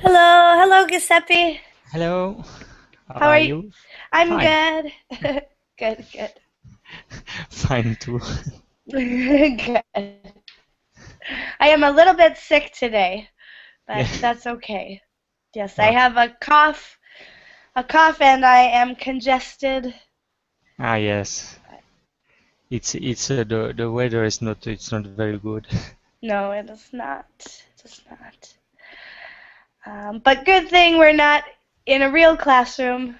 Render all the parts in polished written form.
Hello, hello, Giuseppe. Hello, how How are are you? you? I'm Fine, good. Good, good. fine too. Good. I am a little bit sick today, Yeah. but that's okay. Yes, I Ah, have a cough, and I am congested. yes. It's the weather is not it's not very good. No, it is not. It is not. But good thing we're not in a real classroom.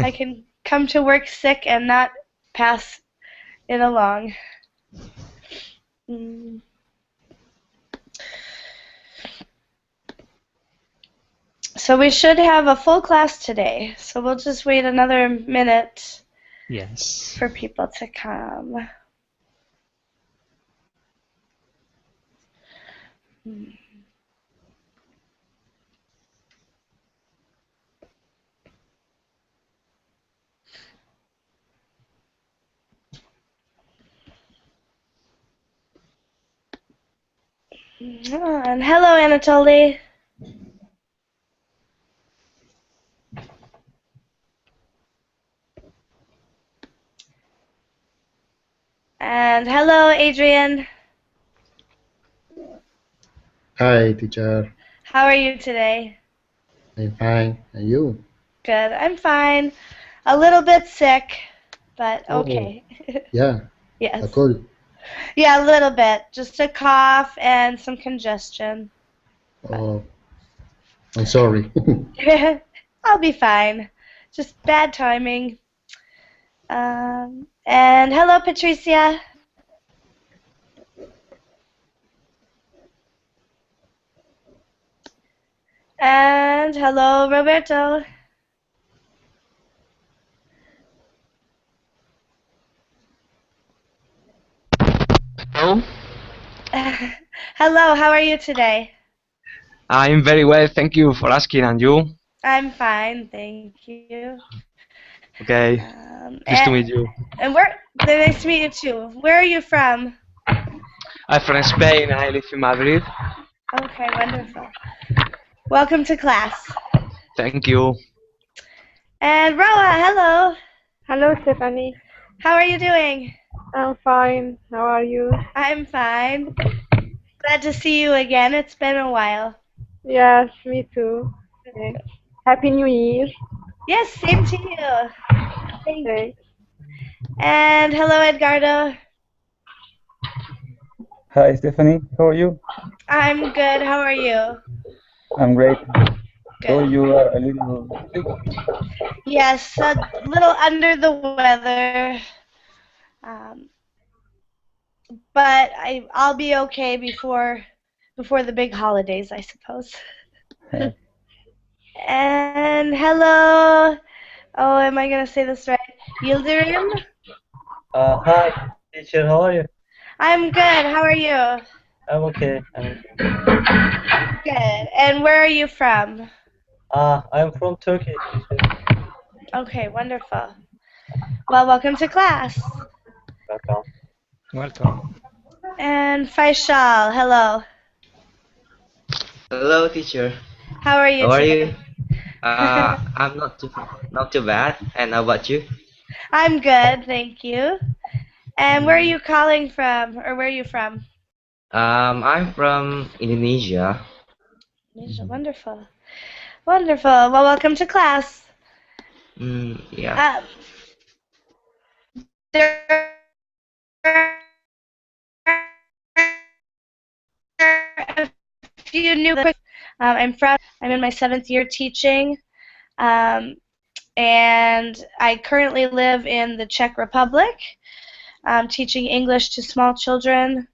I can come to work sick and not pass it along. Mm. So we should have a full class today. So we'll just wait another minute Yes. for people to come. And hello, Anatoly. And hello, Adrian. Hi, teacher. How are you today? I'm fine. And you? Good. I'm fine. A little bit sick, but Oh, okay. yeah, Yes. a cold. Yeah, a little bit. Just a cough and some congestion. But Oh, I'm sorry. I'll be fine. Just bad timing. And hello, Patricia. And hello, Roberto. Hello, Hello, how are you today? I'm very well, thank you for asking. And you? I'm fine, thank you. Okay, Um, pleased to and, meet you. and where? Nice to meet you too. Where are you from? I'm from Spain and I live in Madrid. Okay, wonderful. Welcome to class. Thank you. And Roa, hello. Hello, Stephanie. How are you doing? I'm fine. How are you? I'm fine. Glad to see you again. It's been a while. Yes, me too. Thanks. Happy New Year. Yes, same to you. Thank you. Thanks. And hello, Edgardo. Hi, Stephanie. How are you? I'm good. How are you? I'm great. So Good. you are a little sick? Yes, a little under the weather. Um, but I'll be okay before the big holidays, I suppose. And hello. Oh, am I gonna say this right? Yildirim? Hi, teacher. How are you? I'm good. How are you? I'm okay. I'm okay. Good. And where are you from? I'm from Turkey, teacher. Okay, wonderful. Well, welcome to class. Welcome. Welcome. And Faisal, hello. Hello, teacher. How are you How are you? today? I'm not too bad. And how about you? I'm good, thank you. And where are Mm, you calling from, or where are you from? I'm from Indonesia. Indonesia, wonderful. Wonderful. Well, welcome to class. Yeah. Um, there are a few new. I'm in my 7th year teaching, um, and I currently live in the Czech Republic, teaching English to small children.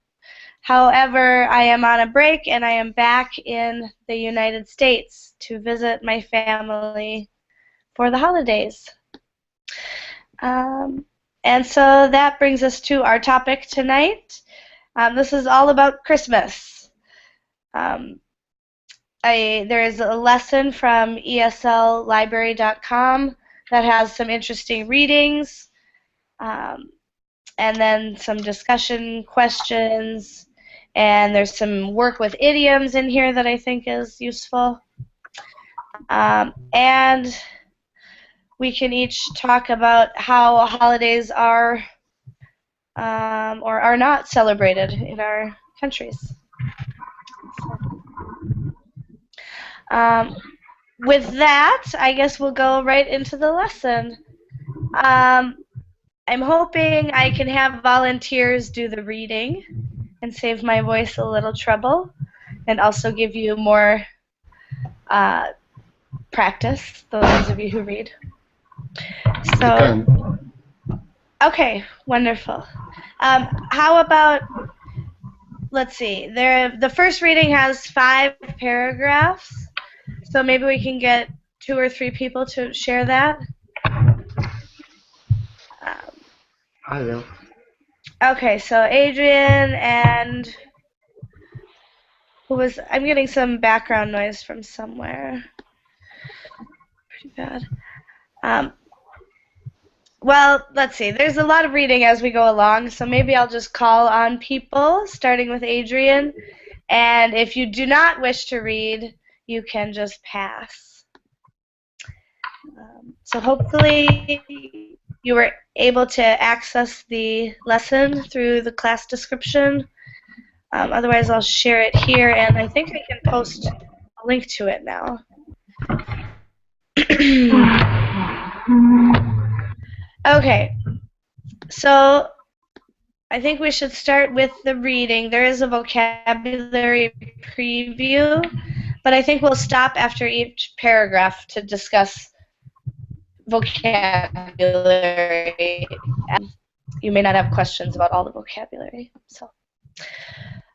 However, I am on a break and I am back in the United States to visit my family for the holidays. Um, and so that brings us to our topic tonight. This is all about Christmas. Um, there is a lesson from esllibrary.com that has some interesting readings, um, and then some discussion questions and there's some work with idioms in here that I think is useful. And we can each talk about how holidays are or are not celebrated in our countries. With that, I guess we'll go right into the lesson. I'm hoping I can have volunteers do the reading and save my voice a little trouble, and also give you more practice, those of you who read. I So, can. okay, wonderful. How about, let's see, the first reading has 5 paragraphs, so maybe we can get 2 or 3 people to share that. I will. Okay, so Adrian and who was, I'm getting some background noise from somewhere. Pretty bad. Well, let's see. There's a lot of reading as we go along, so maybe I'll just call on people, starting with Adrian. And if you do not wish to read, you can just pass. So hopefully you were able to access the lesson through the class description. Otherwise, I'll share it here, and I think I can post a link to it now. Okay, so I think we should start with the reading. There is a vocabulary preview, but I think we'll stop after each paragraph to discuss vocabulary. You may not have questions about all the vocabulary. So,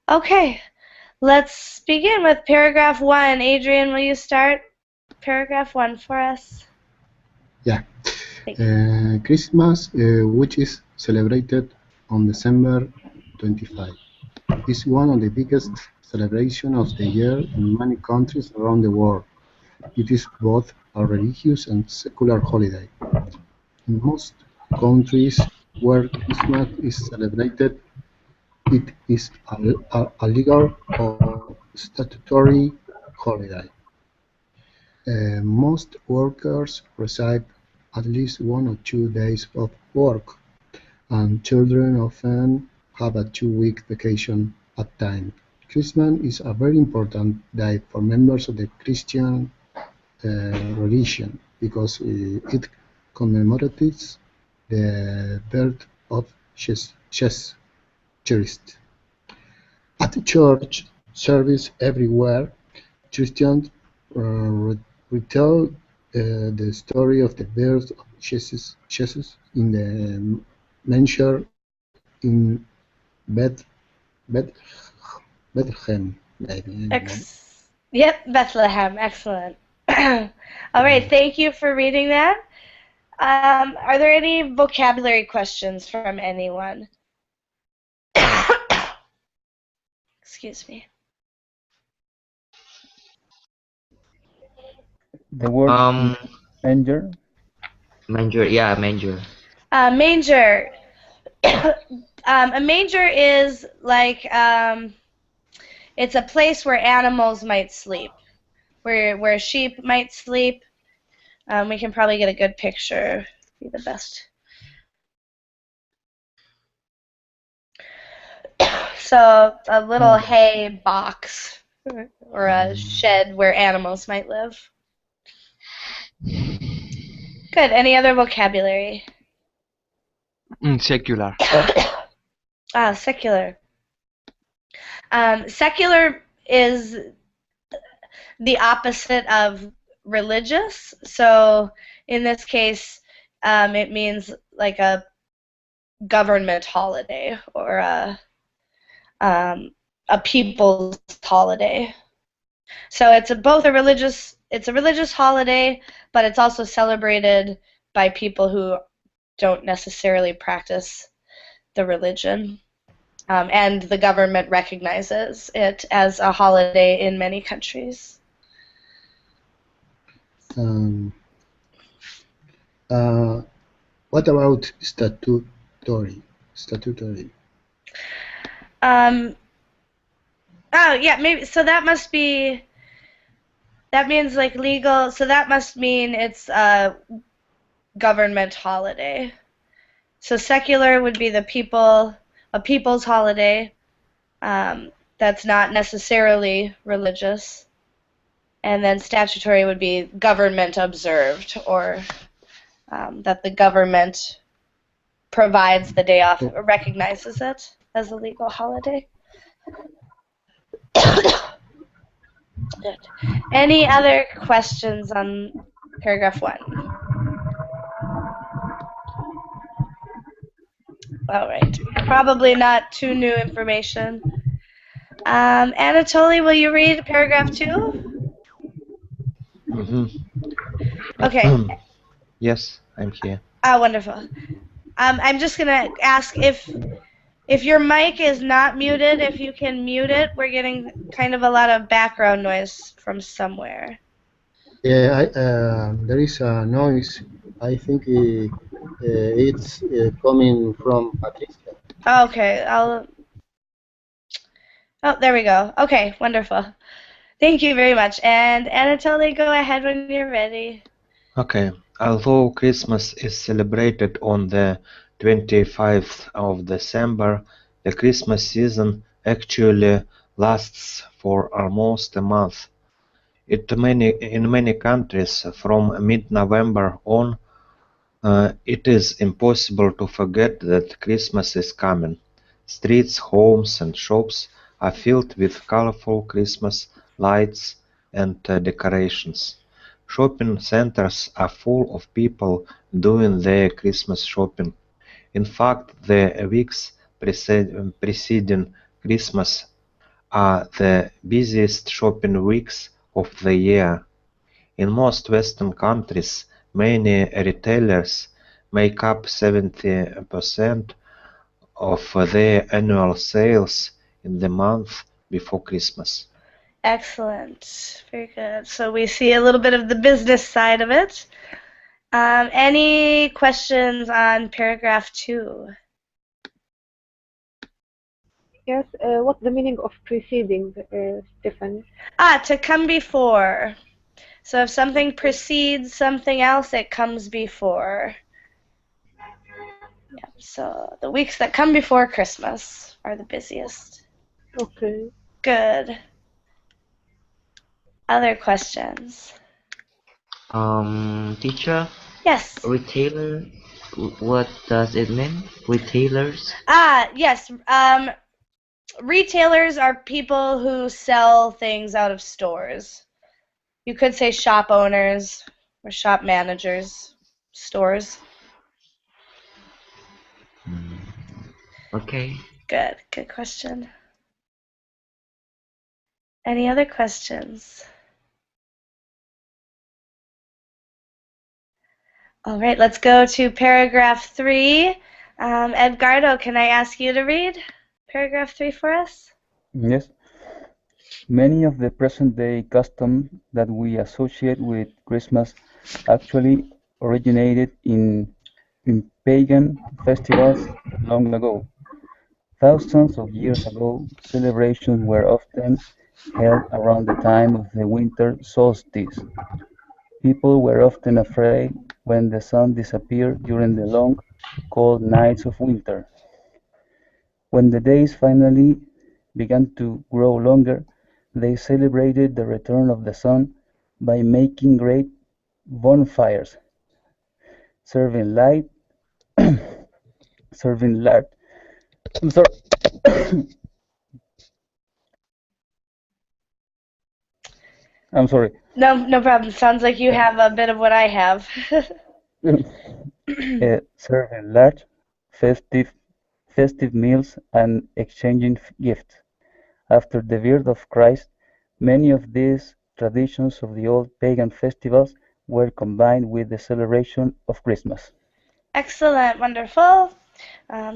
okay, let's begin with paragraph 1. Adrian, will you start paragraph 1 for us? Yeah. Christmas, which is celebrated on December 25, is one of the biggest celebrations of the year in many countries around the world. It is both a religious and secular holiday. In most countries where Christmas is celebrated, it is a legal or statutory holiday. Most workers receive at least 1 or 2 days of work, and children often have a 2-week vacation at time. Christmas is a very important day for members of the Christian religion because it commemorates the birth of Jesus Christ. At church service everywhere, Christians retell the story of the birth of Jesus in the manger in Beth, Beth, Bethlehem, maybe. Yep, Bethlehem. Excellent. All right, thank you for reading that. Are there any vocabulary questions from anyone? Excuse me. The word manger. Manger. Yeah, manger. Manger. A manger is like it's a place where animals might sleep, where sheep might sleep. We can probably get a good picture. Be the best. So a little hay box or a shed where animals might live. Good. Any other vocabulary? Secular. Secular. Secular is the opposite of religious. So in this case, it means like a government holiday or a people's holiday. So it's both a religious holiday, but it's also celebrated by people who don't necessarily practice the religion. And the government recognizes it as a holiday in many countries. What about statutory? Oh, yeah, maybe. So that must be, that means like legal. So that must mean it's a government holiday. So secular would be a people's holiday. That's not necessarily religious. And then statutory would be government observed, or that the government provides the day off, or recognizes it as a legal holiday. Good. Any other questions on paragraph 1? All right. Probably not too new information. Anatoly, will you read paragraph 2? Mm-hmm. Okay. Yes, I'm here. Wonderful. I'm just gonna ask if your mic is not muted, if you can mute it. We're getting kind of a lot of background noise from somewhere. Yeah, there is a noise. I think it's coming from Patricia. Okay, oh, there we go. Okay, wonderful. Thank you very much. And Anatoly, go ahead when you're ready. Okay. Although Christmas is celebrated on the 25th of December, the Christmas season actually lasts for almost a month. In many countries, from mid-November on, it is impossible to forget that Christmas is coming. Streets, homes, and shops are filled with colorful Christmas lights and decorations. Shopping centers are full of people doing their Christmas shopping. In fact, the weeks preceding Christmas are the busiest shopping weeks of the year. In most Western countries, many retailers make up 70% of their annual sales in the month before Christmas. Excellent. Very good. So we see a little bit of the business side of it. Any questions on paragraph 2? Yes, what's the meaning of preceding, Stephanie? To come before. So if something precedes something else, it comes before. Yeah, so the weeks that come before Christmas are the busiest. Okay. Good. Other questions? Teacher, Yes. retailer, what does it mean? Retailers? Yes. Retailers are people who sell things out of stores. You could say shop owners or shop managers, stores. Okay. Good. Good question. Any other questions? All right, let's go to paragraph 3. Edgardo, can I ask you to read paragraph 3 for us? Yes. Many of the present-day customs that we associate with Christmas actually originated in pagan festivals long ago. Thousands of years ago, celebrations were often held around the time of the winter solstice. People were often afraid when the sun disappeared during the long, cold nights of winter. When the days finally began to grow longer, they celebrated the return of the sun by making great bonfires, serving light, serving lard. I'm sorry. I'm sorry. No problem. Sounds like you have a bit of what I have. Serving large, festive meals and exchanging gifts. After the birth of Christ, many of these traditions of the old pagan festivals were combined with the celebration of Christmas. Excellent, wonderful.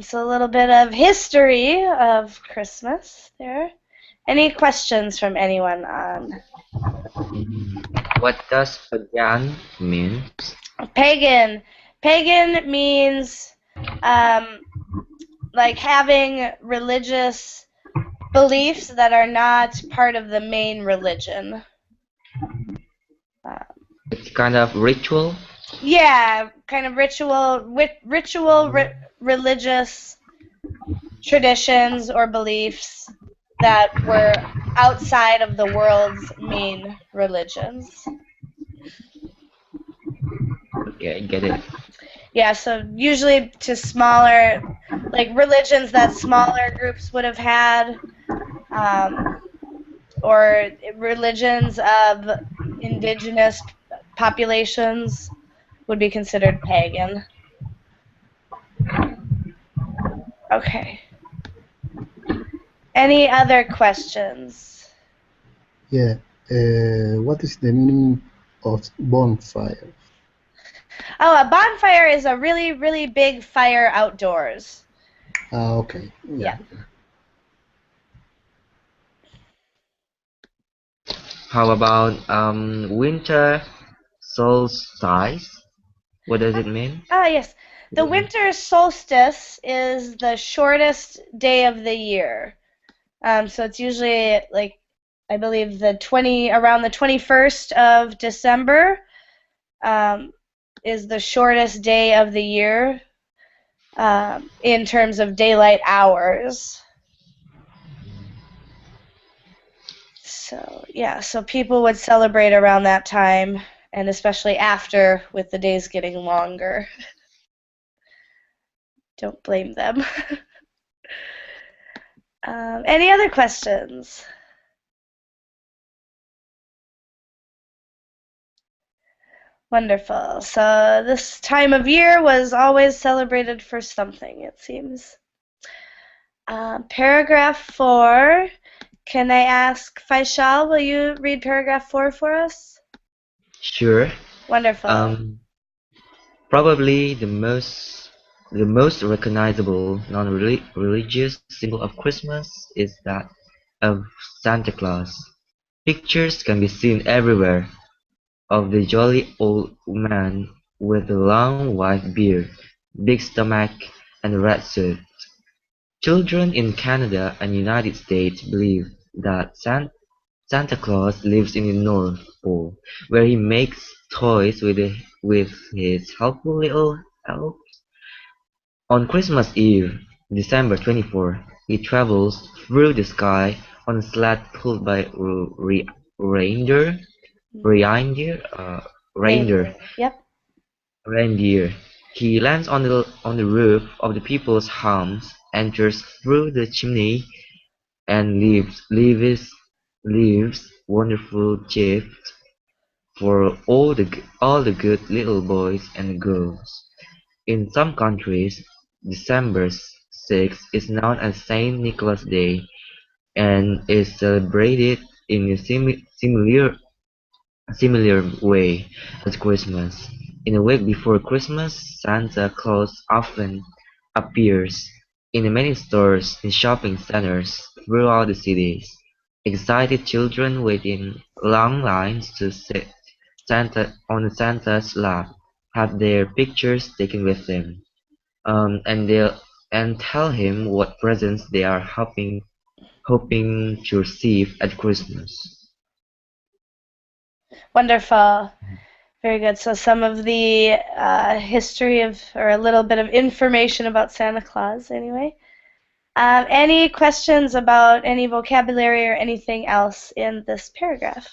So a little bit of history of Christmas there. Any questions from anyone on What does pagan mean? pagan? Pagan means like having religious beliefs that are not part of the main religion. It's kind of ritual. Yeah, kind of religious traditions or beliefs that were outside of the world's main religions. Okay, I get it. Yeah, so usually to smaller, like religions that smaller groups would have had, or religions of indigenous populations would be considered pagan. Okay. Any other questions? Yeah. What is the meaning of bonfire? Oh, a bonfire is a really, really big fire outdoors. Okay. Yeah. How about winter solstice? What does it mean? Ah, yes. The winter solstice is the shortest day of the year. So it's usually like, I believe around the 21st of December is the shortest day of the year in terms of daylight hours. So yeah, so people would celebrate around that time, and especially after, with the days getting longer. Don't blame them. Any other questions? Wonderful. So this time of year was always celebrated for something, it seems. Paragraph 4. Can I ask Faisal, will you read paragraph 4 for us? Sure. Wonderful. Probably the most recognizable non-religious symbol of Christmas is that of Santa Claus. Pictures can be seen everywhere of the jolly old man with the long white beard, big stomach, and red suit. Children in Canada and United States believe that Santa Claus lives in the North Pole, where he makes toys with his helpful little elves. On Christmas Eve, December 24, he travels through the sky on a sled pulled by reindeer. Reindeer? Reindeer. Yep. Reindeer. He lands on the roof of the people's homes, enters through the chimney, and leaves wonderful gifts for all the good little boys and girls. In some countries, December 6th is known as Saint Nicholas Day and is celebrated in a similar way as Christmas. In the week before Christmas, Santa Claus often appears in many stores and shopping centers throughout the cities. Excited children wait in long lines to sit on Santa's lap, have their pictures taken with them, and tell him what presents they are hoping to receive at Christmas. Wonderful. Very good. So some of the history or a little bit of information about Santa Claus, anyway. Any questions about any vocabulary or anything else in this paragraph?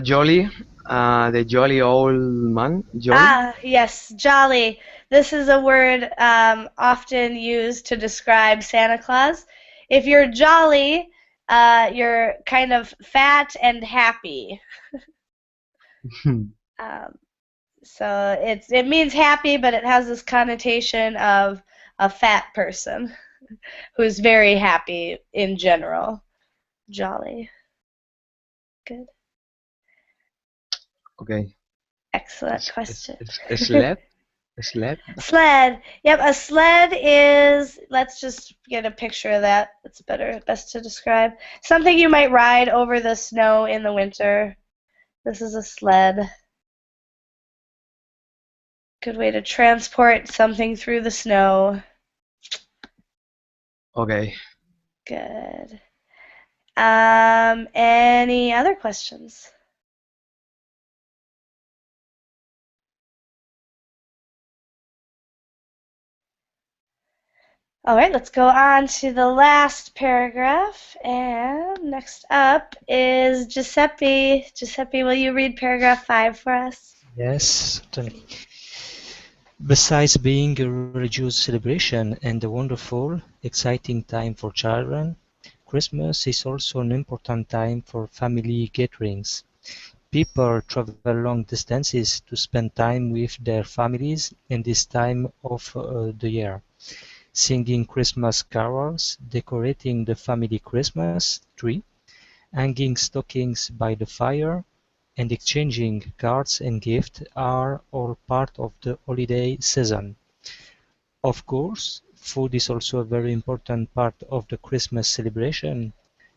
Jolly, the jolly old man, jolly. Ah, yes, jolly. This is a word often used to describe Santa Claus. If you're jolly, you're kind of fat and happy. So it means happy, but it has this connotation of a fat person who's very happy in general. Jolly. Good. Okay. Excellent question. A sled? A sled? Sled. Yep, a sled is, let's just get a picture of that. It's best to describe. Something you might ride over the snow in the winter. This is a sled. Good way to transport something through the snow. Okay. Good. Any other questions? All right, let's go on to the last paragraph. And next up is Giuseppe. Giuseppe, will you read paragraph 5 for us? Yes, certainly. Besides being a religious celebration and a wonderful, exciting time for children, Christmas is also an important time for family gatherings. People travel long distances to spend time with their families in this time of the year, singing Christmas carols, decorating the family Christmas tree, hanging stockings by the fire, and exchanging cards and gifts are all part of the holiday season. Of course, food is also a very important part of the Christmas celebration.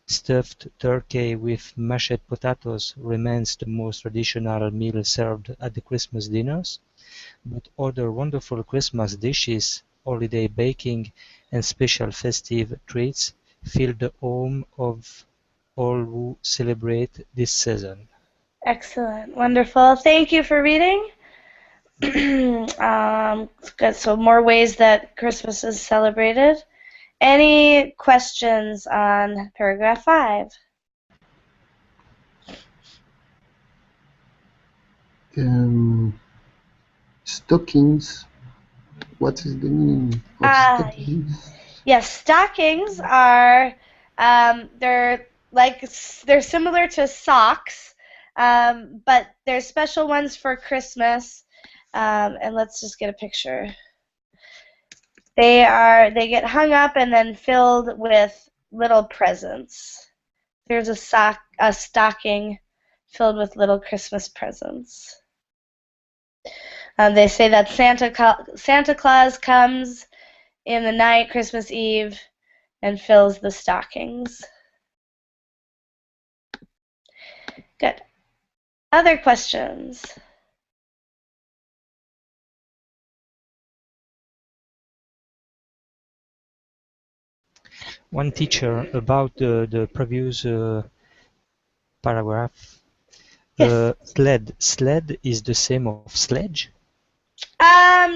Stuffed turkey with mashed potatoes remains the most traditional meal served at the Christmas dinners, but other wonderful Christmas dishes, holiday baking, and special festive treats fill the home of all who celebrate this season. Excellent. Wonderful. Thank you for reading. Good. So more ways that Christmas is celebrated. Any questions on paragraph 5? Stockings. What is the meaning of stockings? Yes, stockings are they're similar to socks, but there's special ones for Christmas. And let's just get a picture. They get hung up and then filled with little presents. There's a stocking filled with little Christmas presents. They say that Santa Claus comes in the night, Christmas Eve, and fills the stockings. Good. Other questions? One teacher about the previous paragraph. Yes. Sled is the same of sledge?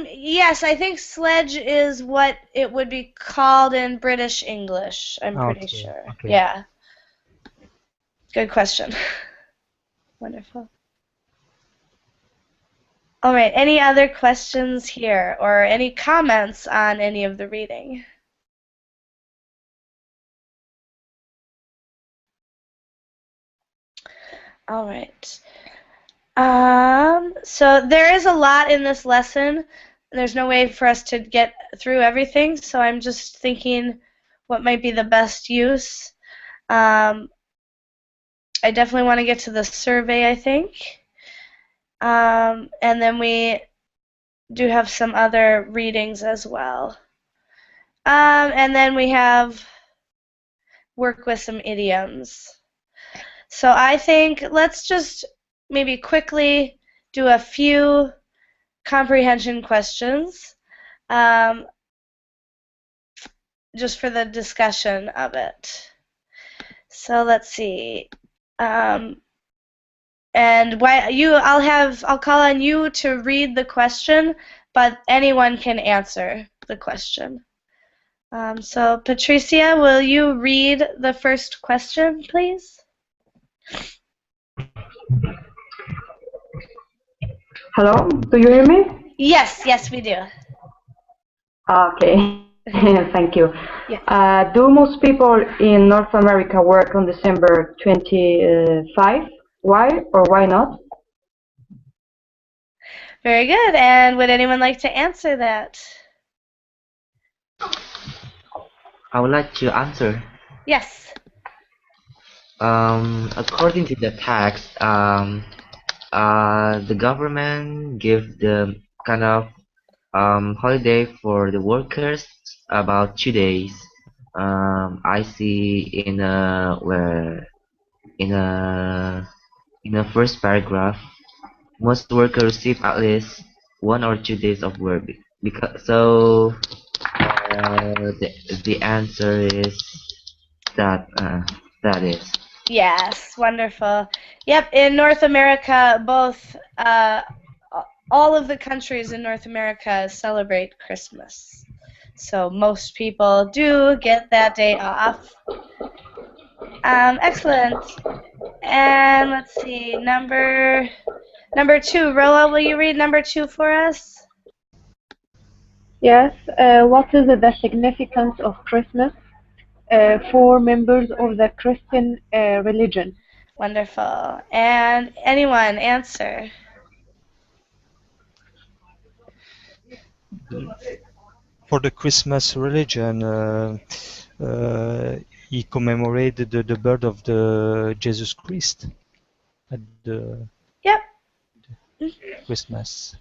Yes, I think sledge is what it would be called in British English. I'm pretty sure. Okay. Yeah. Good question. Wonderful. All right, any other questions here or any comments on any of the reading? All right. So there is a lot in this lesson. There's no way for us to get through everything, so I'm just thinking what might be the best use. I definitely want to get to the survey, I think. And then we do have some other readings as well. And then we have work with some idioms. So I think let's just maybe quickly do a few comprehension questions just for the discussion of it. So let's see. And I'll call on you to read the question, but anyone can answer the question. So Patricia, will you read the first question, please? Hello, do you hear me? Yes, we do. Okay, thank you. Yeah. Do most people in North America work on December 25? Why or why not? Very good. And would anyone like to answer that? I would like to answer. Yes. According to the text, the government give the kind of holiday for the workers about 2 days. I see in in a in the first paragraph, most workers receive at least 1 or 2 days of work. Because so the answer is that that is. Yes, wonderful. Yep, in North America, both all of the countries in North America celebrate Christmas. So most people do get that day off. Excellent. And let's see, number 2. Roa, will you read number 2 for us? Yes, what is the significance of Christmas for members of the Christian religion? Wonderful. And anyone answer? For the Christmas religion, he commemorated the birth of the Jesus Christ at the Yep. Christmas.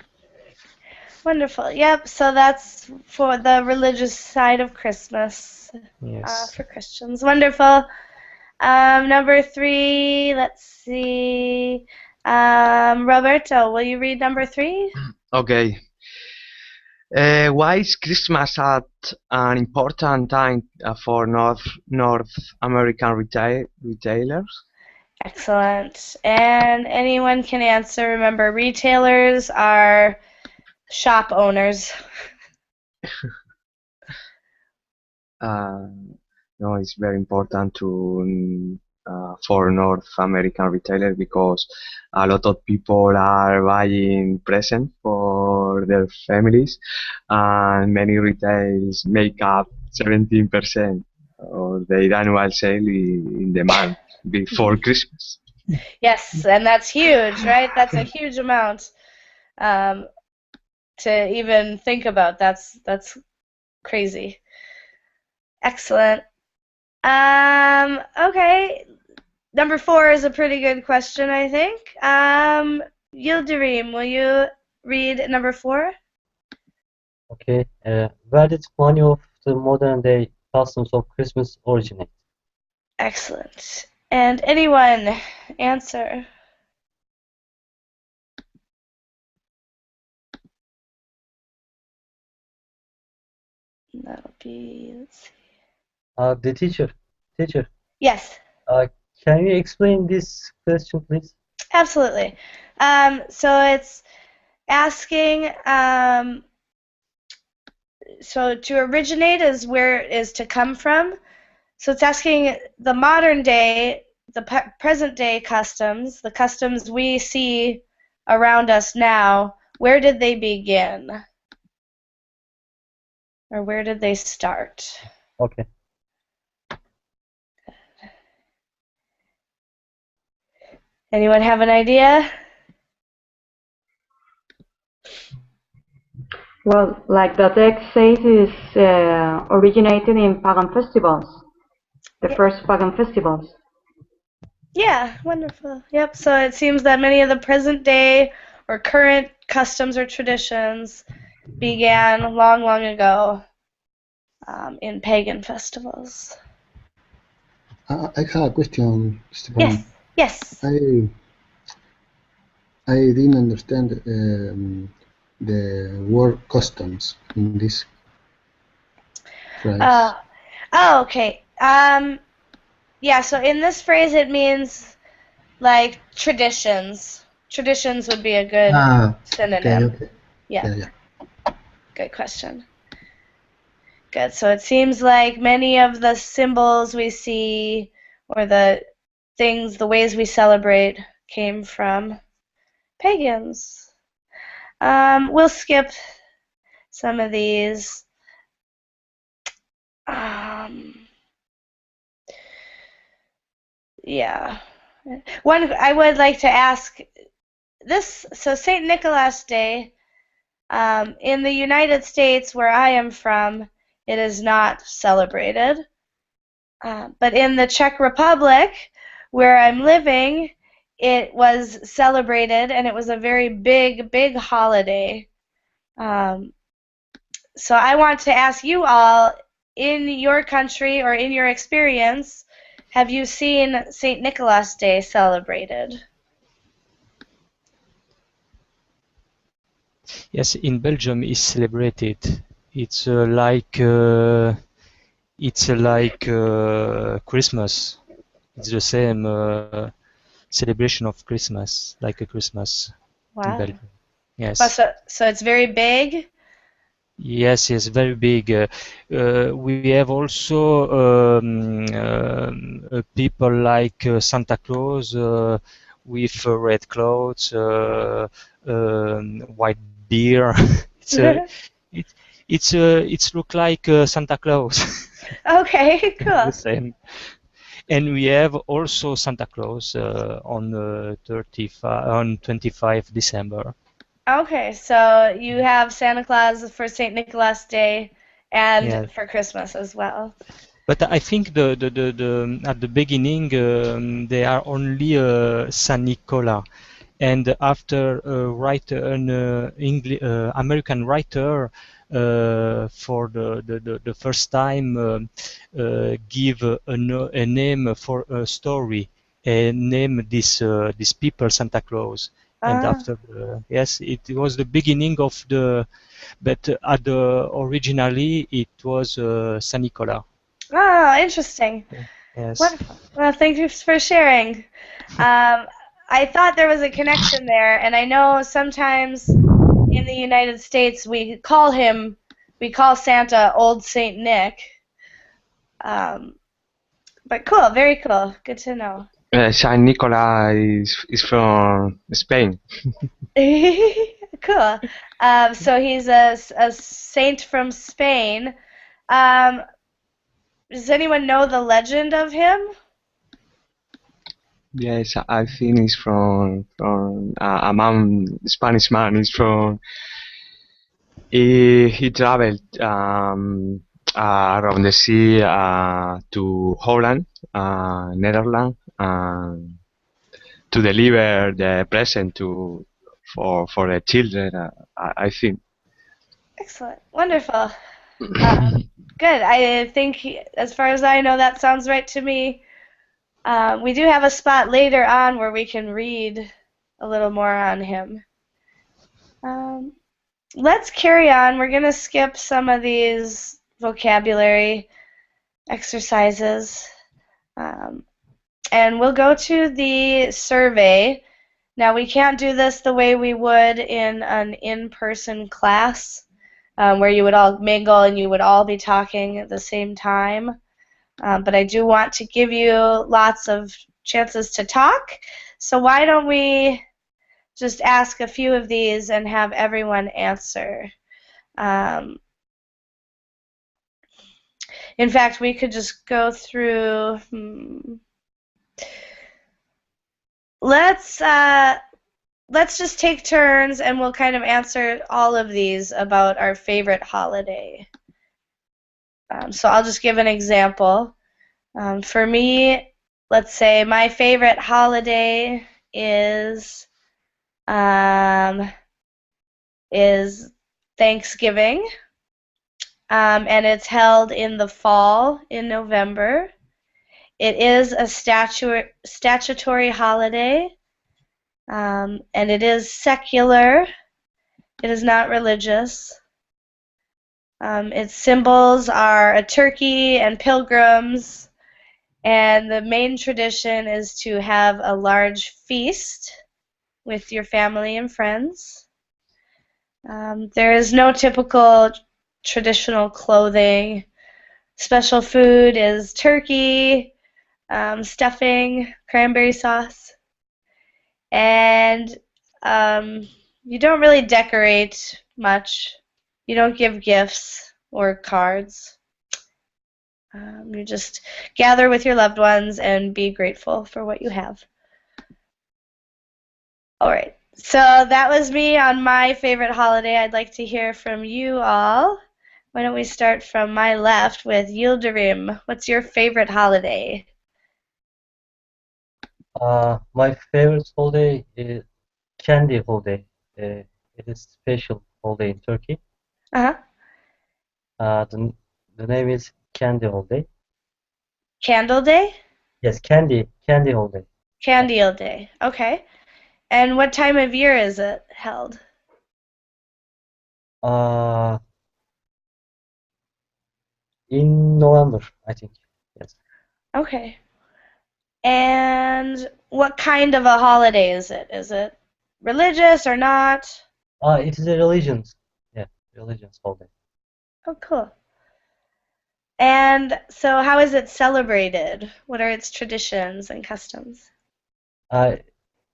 Wonderful. Yep. So that's for the religious side of Christmas Yes. for Christians. Wonderful. Number 3. Let's see. Roberto, will you read number 3? Okay. Why is Christmas at an important time for North American retailers? Excellent. And anyone can answer. Remember, retailers are shop owners. No, it's very important to for North American retailer because a lot of people are buying presents for their families, and many retails make up 17% of their annual sale in the month before Christmas. Yes, and that's huge, right? That's a huge amount to even think about. That's crazy. Excellent. Okay. Number 4 is a pretty good question, I think. Yildirim, will you read number 4? Okay. Where did many of the modern day customs of Christmas originate? Excellent. And anyone answer? That'll be, let's see. The teacher. Yes. Can you explain this question, please? Absolutely. So it's asking, so to originate is where it is to come from. So it's asking the modern day, the present day customs, the customs we see around us now, where did they begin? Or where did they start? Okay. Anyone have an idea? Well, like the text says, is originated in pagan festivals, the first pagan festivals. Yeah, wonderful. Yep, so it seems that many of the present day or current customs or traditions began long, long ago in pagan festivals. I have a question, Stefan. Yes. I didn't understand the word customs in this phrase. Okay. Yeah, so in this phrase it means like traditions. Traditions would be a good synonym. Okay. Yeah. Good question. Good. So it seems like many of the symbols we see or the things, the ways we celebrate came from pagans. We'll skip some of these. Yeah. One I would like to ask this, so St. Nicholas Day, in the United States where I am from, it is not celebrated. But in the Czech Republic, where I'm living, it was celebrated, and it was a very big, big holiday. So I want to ask you all, in your country or in your experience, have you seen St. Nicholas Day celebrated? Yes, in Belgium is celebrated. It's like Christmas. It's the same celebration of Christmas, like a Christmas in Wow. Belgium. Wow, Yes. so it's very big? Yes, yes, very big. We have also people like Santa Claus with red clothes, white beard. It's it, it's look like Santa Claus. Okay, The cool. same. And we have also Santa Claus on 25 December. Okay, so you have Santa Claus for St. Nicholas Day and Yeah. for Christmas as well. But I think the at the beginning they are only San Nicola, and after an American writer for the first time give a name for a story and name this people Santa Claus. And Ah, after yes, it was the beginning of the, but at the originally it was San Nicola. oh, interesting. Yes. Wonderful. Well, thank you for sharing. Um, I thought there was a connection there, and I know sometimes in the United States we call Santa Old Saint Nick. Um, but cool, very cool. Good to know. Saint Nicola is from Spain. Cool. So he's a saint from Spain. Um, does anyone know the legend of him? Yes, I think it's from a man, Spanish man. He's from he traveled around the sea to Holland, Netherlands, to deliver the present for the children. I think. Excellent. Wonderful. Good. I think, as far as I know, that sounds right to me. We do have a spot later on where we can read a little more on him. Um, let's carry on. We're going to skip some of these vocabulary exercises. Um, and we'll go to the survey. Now, we can't do this the way we would in an in-person class where you would all mingle and you would all be talking at the same time. But I do want to give you lots of chances to talk. So why don't we just ask a few of these and have everyone answer? Um, in fact, we could just go through. Let's just take turns and we'll kind of answer all of these about our favorite holiday. So I'll just give an example. For me, let's say my favorite holiday um, is Thanksgiving, and it's held in the fall in November. It is a statutory holiday, and it is secular. It is not religious. Its symbols are a turkey and pilgrims, and the main tradition is to have a large feast with your family and friends. There is no typical traditional clothing. Special food is turkey, stuffing, cranberry sauce, and you don't really decorate much. You don't give gifts or cards. You just gather with your loved ones and be grateful for what you have. All right. So that was me on my favorite holiday. I'd like to hear from you all. Why don't we start from my left with Yildirim? What's your favorite holiday? My favorite holiday is Candy holiday. It is special holiday in Turkey. Uh-huh. The name is Candy holiday. Candle Day? Yes, Candy holiday. Candle Day. Okay. And what time of year is it held? In November, I think. Yes. Okay. And what kind of a holiday is it? Is it religious or not? It is a religion. Yeah, religion's holiday. Oh, cool. And so how is it celebrated? What are its traditions and customs?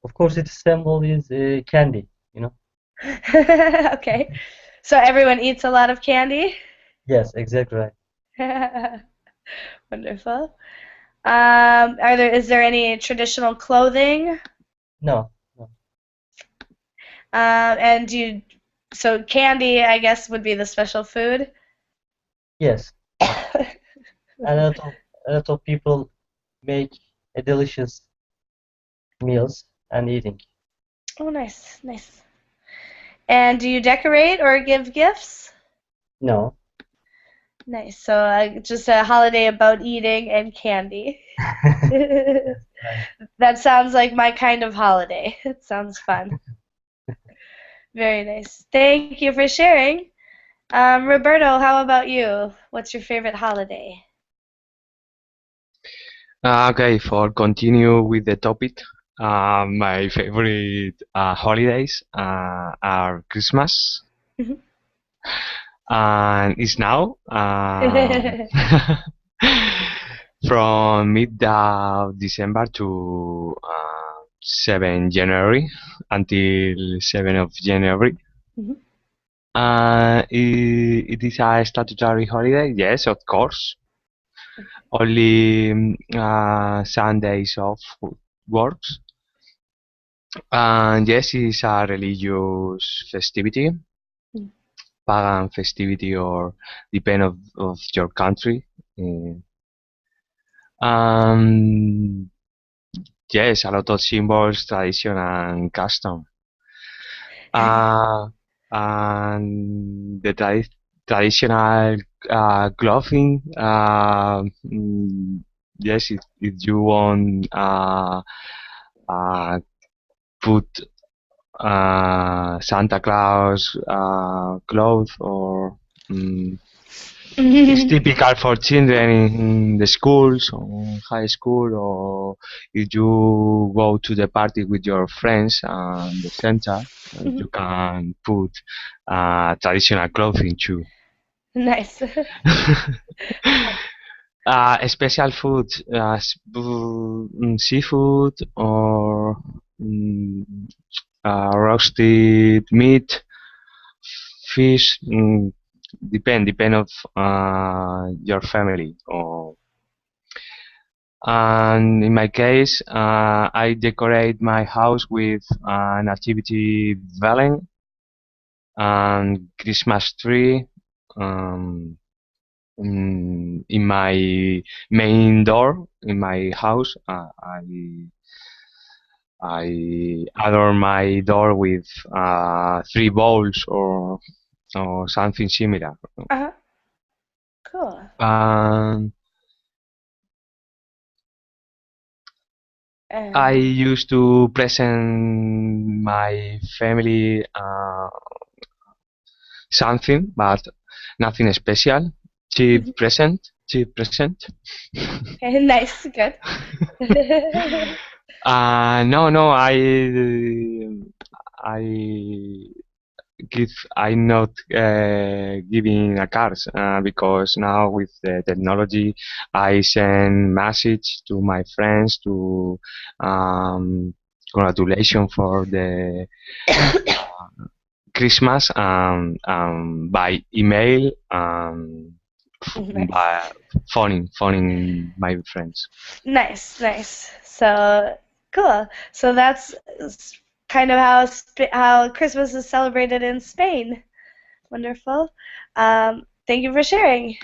Of course, its symbol is candy, you know? Okay. So everyone eats a lot of candy? Yes, exactly right. Wonderful. Is there any traditional clothing? No, no. So candy, I guess, would be the special food? Yes, yes. And a lot of people make a delicious meals and eating. Oh, nice, nice. And do you decorate or give gifts? No. Nice. So just a holiday about eating and candy. Right. That sounds like my kind of holiday. It sounds fun. Very nice. Thank you for sharing. Roberto, how about you? What's your favorite holiday? Okay, for continue with the topic, my favorite holidays are Christmas and it's now from mid of December to 7 January until 7 of January. It is a statutory holiday, yes, of course. Only Sundays off works. And yes, it's a religious festivity, pagan festivity, or depend of your country. Um, yes, a lot of symbols, tradition, and custom. And the traditional clothing. Yes, if you want put Santa Claus clothes or it's typical for children in the schools or high school, or if you go to the party with your friends and the center, you can put traditional clothing too. Nice. Special food, seafood or roasted meat, fish. Depend of your family. And in my case, I decorate my house with nativity velen and Christmas tree. Um, in my main door in my house, I adorn my door with 3 bowls or something similar. Uh-huh. Cool. Um, I used to present my family something, but nothing special. Cheap present. Okay, nice, good. No, I I'm not giving a card because now with the technology, I send message to my friends to congratulations for the Christmas by email Nice. by phoning my friends. Nice, nice. So cool. So that's kind of how Christmas is celebrated in Spain. Wonderful. Thank you for sharing.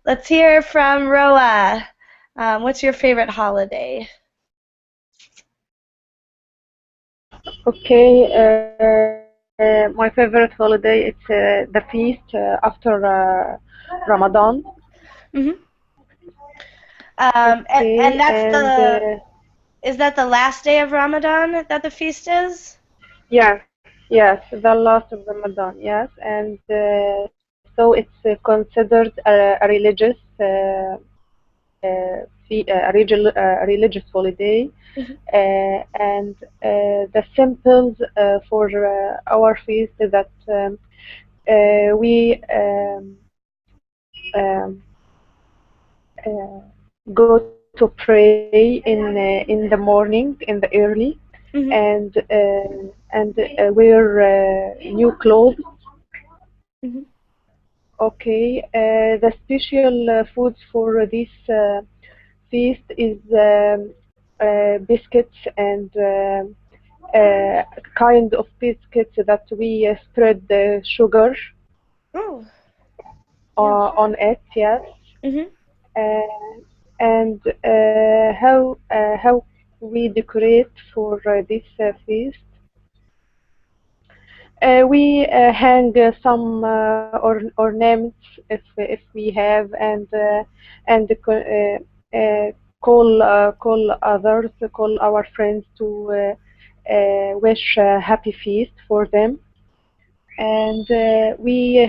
Let's hear from Roa. What's your favorite holiday? Okay, my favorite holiday is the feast after Ramadan. Mm-hmm. Okay, And that's and is that the last day of Ramadan that the feast is? yes, Yes, the last of Ramadan, yes, and so it's considered a religious a religious holiday, Mhm. and the symbols for our feast is that we um, uh, go to pray in the morning, in the early, Mhm. and wear new clothes. Mhm. Okay, the special foods for this feast is biscuits and kind of biscuits that we spread the sugar Oh, yeah. on it, yes. Mhm. And how we decorate for this feast. We hang some ornaments if we have, and call others, call our friends to wish a happy feast for them. And we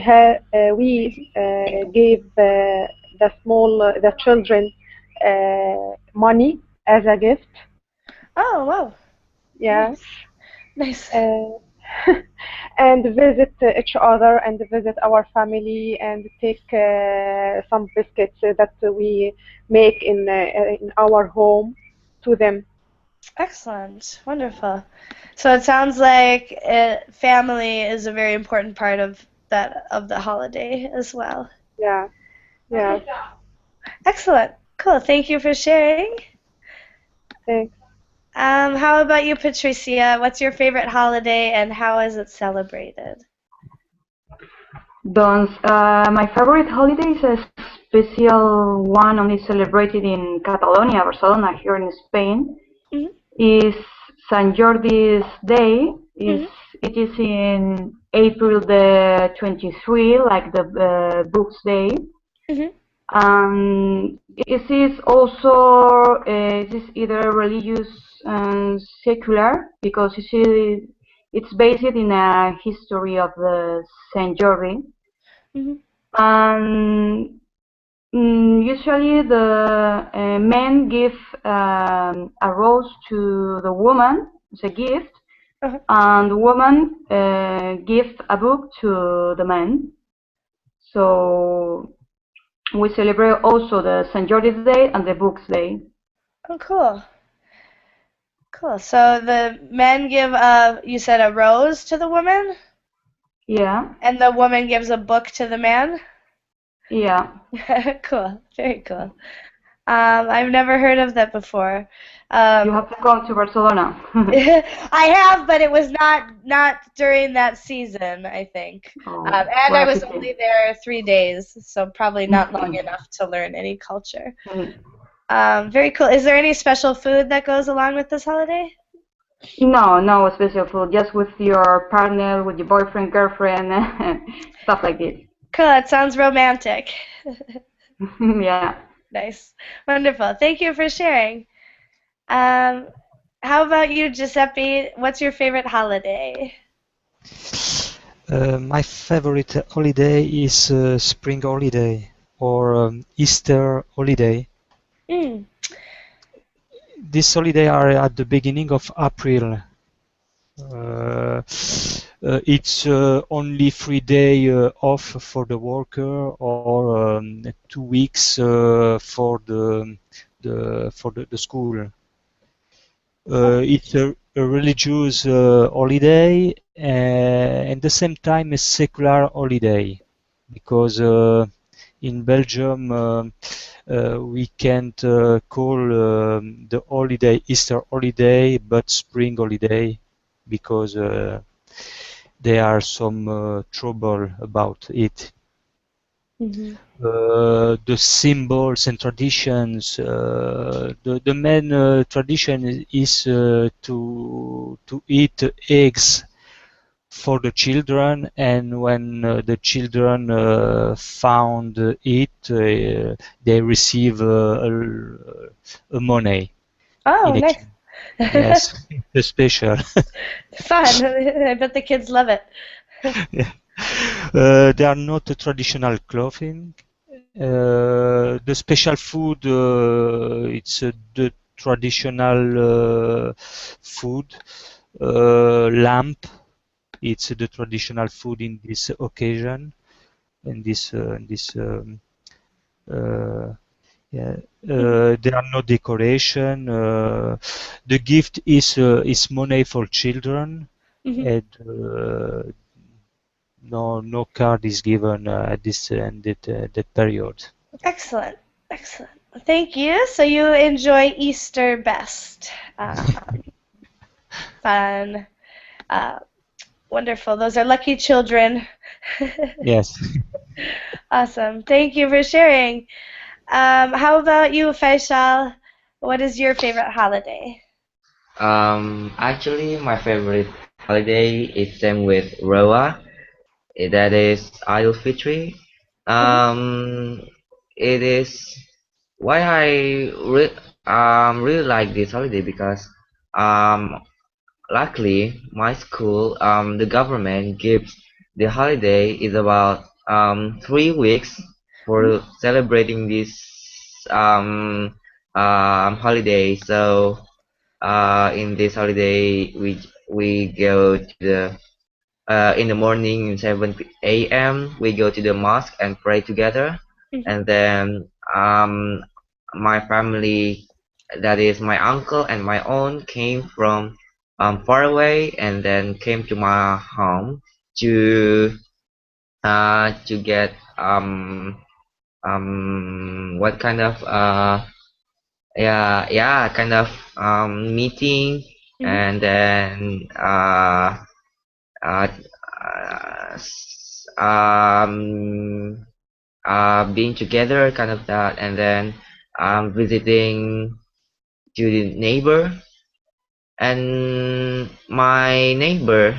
gave the children money as a gift. Oh, wow. Yes. Nice. Nice. Uh, and visit each other and visit our family and take some biscuits that we make in our home to them. Excellent. Wonderful. So it sounds like family is a very important part of the holiday as well. Yeah, yeah. Excellent. Cool. Thank you for sharing. Thanks. How about you, Patricia? What's your favorite holiday and how is it celebrated? My favorite holiday is a special one only celebrated in Catalonia, Barcelona, here in Spain. Mhm. Is San Jordi's Day. Mhm. It is in April the 23, like the Books Day. Mhm. It is also it is either religious and secular because it's based in a history of the Saint Jordi. Mhm. And usually the men give a rose to the woman as a gift, Uh-huh. and the woman give a book to the man. So we celebrate also the St. George's Day and the Books Day. Oh, cool. Cool. So the men give you said a rose to the woman, Yeah, and the woman gives a book to the man? yeah. Cool. Very cool. I've never heard of that before. You Um, have to come to Barcelona. I have, but it was not during that season, I think. Oh, And what I a was pity. only there 3 days, so probably not long enough to learn any culture. Mm. Very cool. Is there any special food that goes along with this holiday? No, no special food. Just with your partner, with your boyfriend, girlfriend, stuff like this. Cool. It sounds romantic. Yeah. Nice. Wonderful. Thank you for sharing. Um, how about you, Giuseppe? What's your favorite holiday? My favorite holiday is spring holiday or Easter holiday. Mm. These holidays are at the beginning of April. It's only 3 days off for the worker or 2 weeks for the school. It's a religious holiday and at the same time a secular holiday because in Belgium we can't call the holiday Easter holiday but spring holiday because there are some trouble about it. Mhm. The symbols and traditions. The main tradition is to eat eggs for the children, and when the children found it, they receive a money Oh, in nice. exchange. Yes, it's special. Fun. I bet the kids love it. Yeah. They are not a traditional clothing. The special food, it's the traditional food. Lamb, it's the traditional food in this occasion, in this uh, yeah. There are no decoration. The gift is money for children, Mhm. and no card is given at this that period. Excellent. Excellent. Thank you. So you enjoy Easter best. Fun. Uh, Wonderful. Those are lucky children. Yes. Awesome. Thank you for sharing. How about you, Faisal? What is your favorite holiday? Actually, my favorite holiday is same with Roa. That is Idul Fitri. Mhm. Um, it is why I really like this holiday because um luckily my school the government gives the holiday is about 3 weeks Mhm. for celebrating this um holiday. So in this holiday we go to the in the morning in 7 a.m. we go to the mosque and pray together, Mhm. and then my family, that is my uncle and my own, came from far away and then came to my home to get what kind of kind of meeting, Mhm. and then uh, being together, kind of that, and then visiting to the neighbor and my neighbor,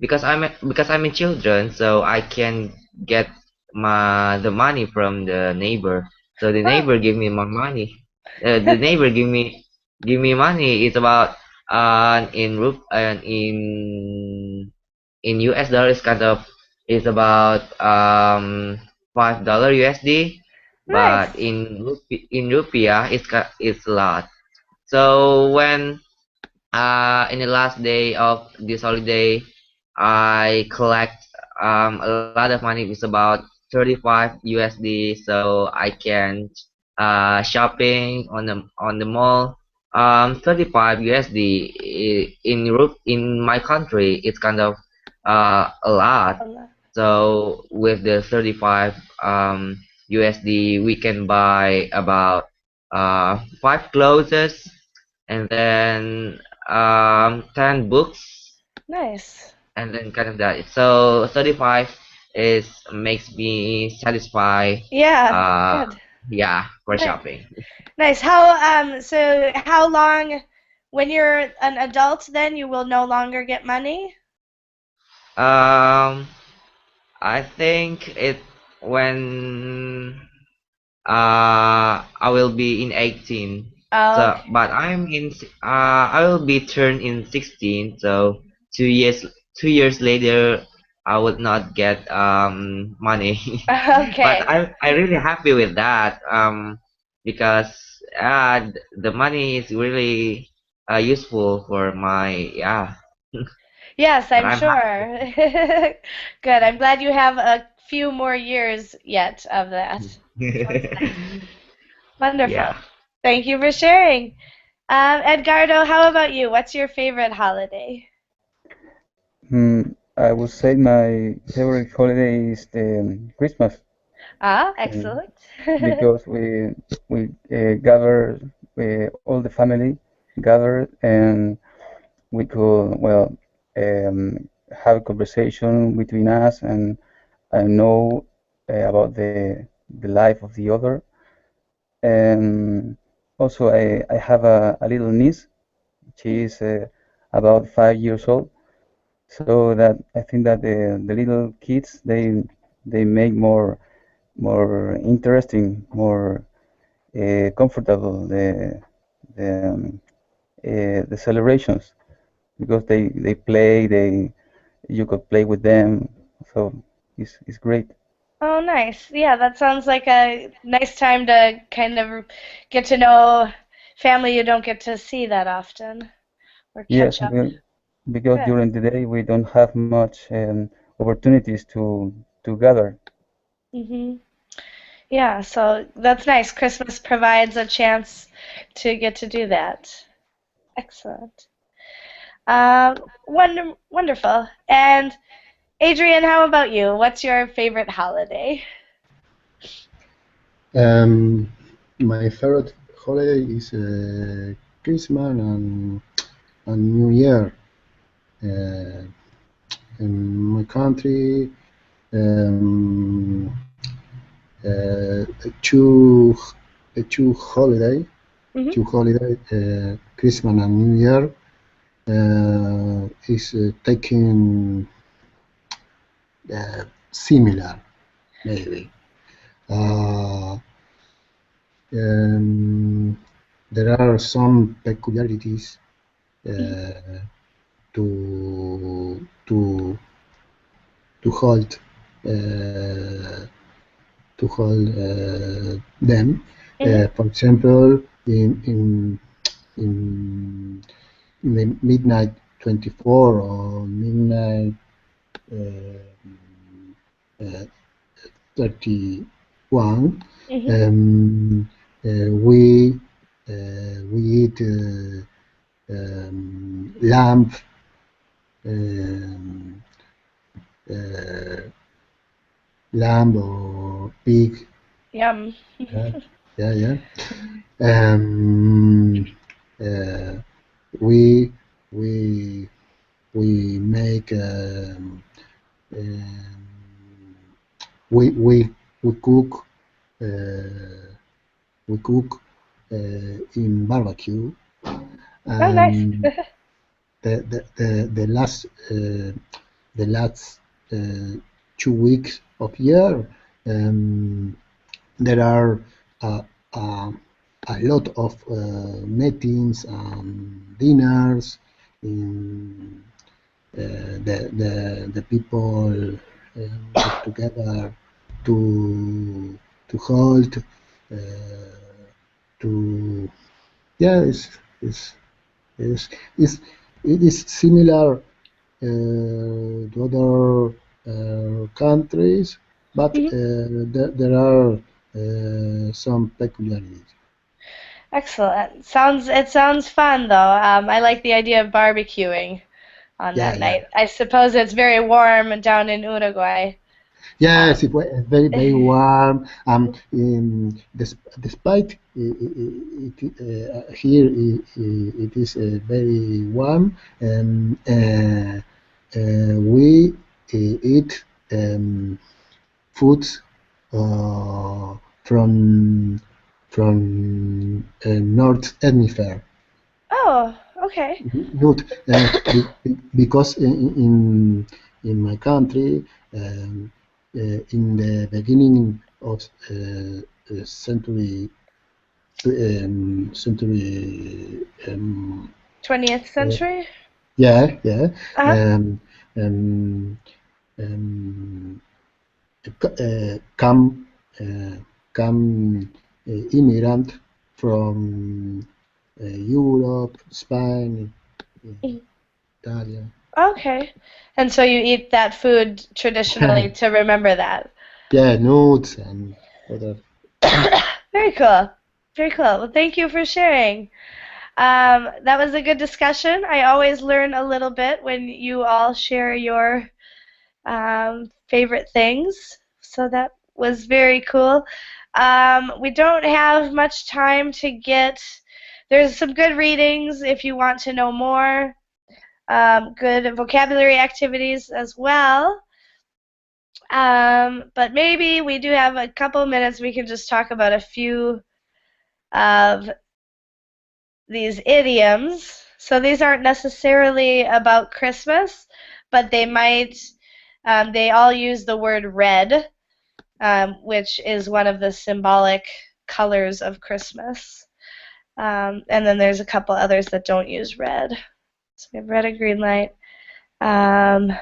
because I'm a children, so I can get the money from the neighbor. So the Oh, neighbor give me my money. The neighbor give me money. It's about in US dollars, kind of, is about $5 USD, but nice. in rupiah it's a lot. So when in the last day of this holiday, I collect a lot of money. It's about 35 USD, so I can shopping on the mall. 35 USD in Europe, in my country, it's kind of a lot. Allah. So with the 35 USD, we can buy about five clothes, and then 10 books, Nice. and then kind of that. So 35 is makes me satisfied. Yeah, Uh, good. yeah, for Nice. shopping. Nice. So how long when you're an adult then you will no longer get money? Um, I think it when I will be in 18. Oh, So, okay. but I will be turned in 16. So 2 years 2 years later, I would not get money. But Okay. I really happy with that because the money is really useful for my, yeah. Yes, And I'm I'm happy. sure. Good. I'm glad you have a few more years yet of that. Sounds nice. Wonderful. Yeah. Thank you for sharing. Edgardo, how about you? What's your favorite holiday? I would say my favorite holiday is the Christmas, Ah, uh, excellent. because we gather, all the family gather, and we could, well, have a conversation between us and know about the life of the other. And also, I have a little niece. She is about 5 years old. So that I think that the little kids, they make more interesting, more comfortable the the celebrations because they play, you could play with them, so it's great. Oh, nice. Yeah, that sounds like a nice time to kind of get to know family you don't get to see that often or Yes, catch up. because Good. during the day we don't have much opportunities to gather. hmm Yeah, so that's nice. Christmas provides a chance to get to do that. Excellent. Wonderful. And Adrian, how about you? What's your favorite holiday? My favorite holiday is Christmas and New Year. Uh, in my country, um, uh, two two holiday, hmm Christmas and New Year is taking similar maybe. Uh, um, there are some peculiarities hmm uh, to to hold uh, them. hmm For example, in in the midnight 24 or midnight uh, 31, hmm um, we eat lamb, um, uh, lamb or pig. Yum. Yeah, yeah, yeah. Um, uh, we we we make um, we we we cook uh, we cook in barbecue, Oh, nice. and the last the last uh, 2 weeks of year, um, there are uh, uh, a lot of meetings and dinners in the people get together to hold uh, to yeah it's, it's it is similar to other countries, but hmm there are some peculiarities. Excellent. It sounds fun though. I like the idea of barbecuing on Yeah, that yeah. night. I suppose it's very warm down in Uruguay. Yes, Um, it was very, very warm. Despite here it is very warm, we eat foods uh, from North Hemisphere. oh, okay. Not because in my country, in the beginning of century, 20th uh, century? yeah, yeah, Uh-huh. um, um, um, come uh, come immigrant from Europe, Spain, Mhm. Italy. Okay. And so you eat that food traditionally to remember that. Yeah, notes and other. Very cool. Very cool. Well, thank you for sharing. That was a good discussion. I always learn a little bit when you all share your favorite things. So that was very cool. We don't have much time to get. There's some good readings if you want to know more. Good vocabulary activities as well. But maybe we do have a couple minutes. We can just talk about a few of these idioms. So these aren't necessarily about Christmas, but they all use the word red, which is one of the symbolic colors of Christmas. And then there's a couple others that don't use red. So we have red and green light. Are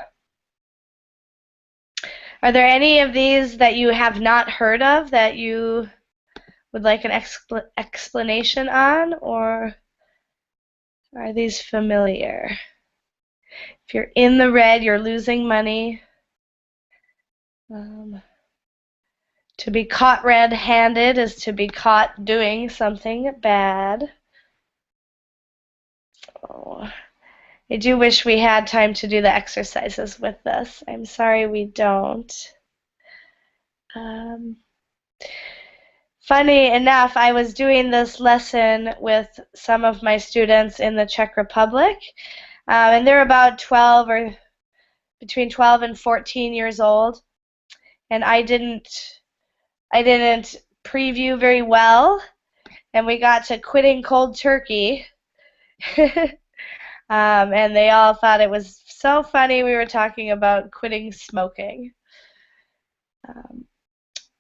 there any of these that you have not heard of that you would like an explanation on, or are these familiar? If you're in the red, you're losing money. To be caught red-handed is to be caught doing something bad. Oh, I do wish we had time to do the exercises with this. I'm sorry we don't. Funny enough, I was doing this lesson with some of my students in the Czech Republic, and they're about 12 or between 12 and 14 years old, and I didn't preview very well, and we got to quitting cold turkey, and they all thought it was so funny we were talking about quitting smoking.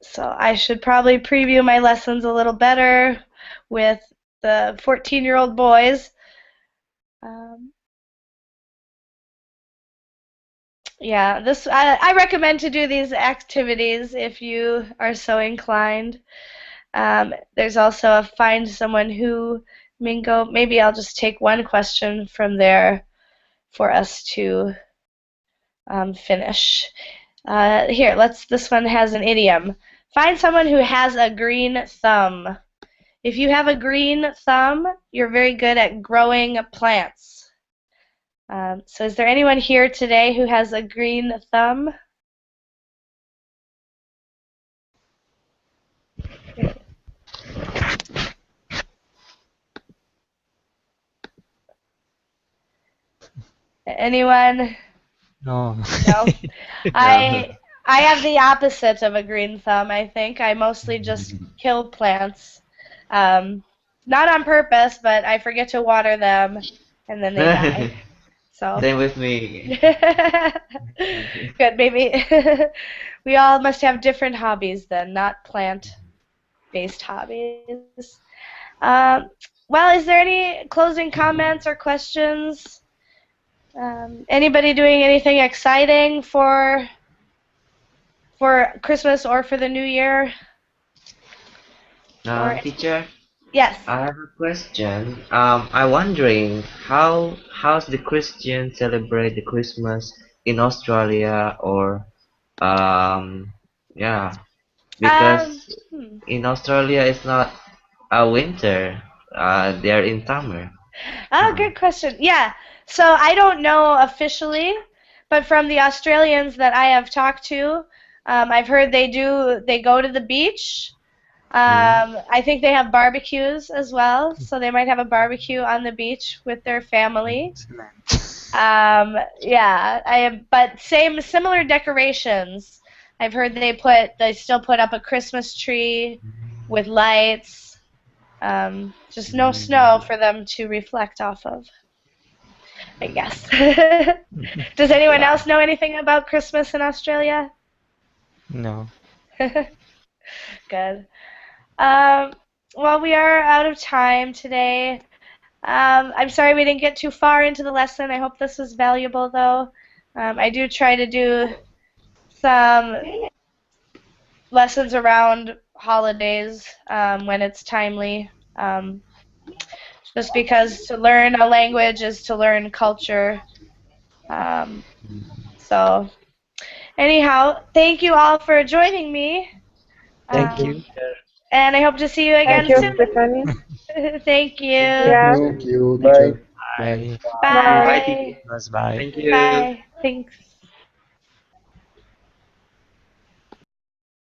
So I should probably preview my lessons a little better with the 14-year-old boys. Yeah, I recommend to do these activities if you are so inclined. There's also a find someone who Mingo. Maybe I'll just take one question from there for us to finish. Here, this one has an idiom. Find someone who has a green thumb. If you have a green thumb, you're very good at growing plants. So is there anyone here today who has a green thumb? Anyone? No. No. I have the opposite of a green thumb, I think. I mostly just kill plants. Not on purpose, but I forget to water them and then they die. So Same with me. good, maybe we all must have different hobbies then, not plant-based hobbies. Well, is there any closing comments or questions? Anybody doing anything exciting for Christmas or for the New Year? Teacher, Yes. I have a question. I'm wondering how's the Christians celebrate the Christmas in Australia or yeah, because in Australia it's not a winter. They're in summer. Oh, good question. Yeah. So I don't know officially, but from the Australians that I have talked to, I've heard they go to the beach. I think they have barbecues as well, so they might have a barbecue on the beach with their family. Yeah, but similar decorations. I've heard they still put up a Christmas tree with lights. Just no snow for them to reflect off of, I guess. Does anyone else know anything about Christmas in Australia? No. Good. Well, we are out of time today. I'm sorry we didn't get too far into the lesson. I hope this was valuable, though. I do try to do some lessons around holidays when it's timely. Just because to learn a language is to learn culture. So, anyhow, thank you all for joining me. Thank you. And I hope to see you again Thank you, soon. Stephanie. Thank you. Yeah. Thank you, Bye. teacher. Bye. Bye. Bye, teacher. Bye. Thank you. Bye. Thanks.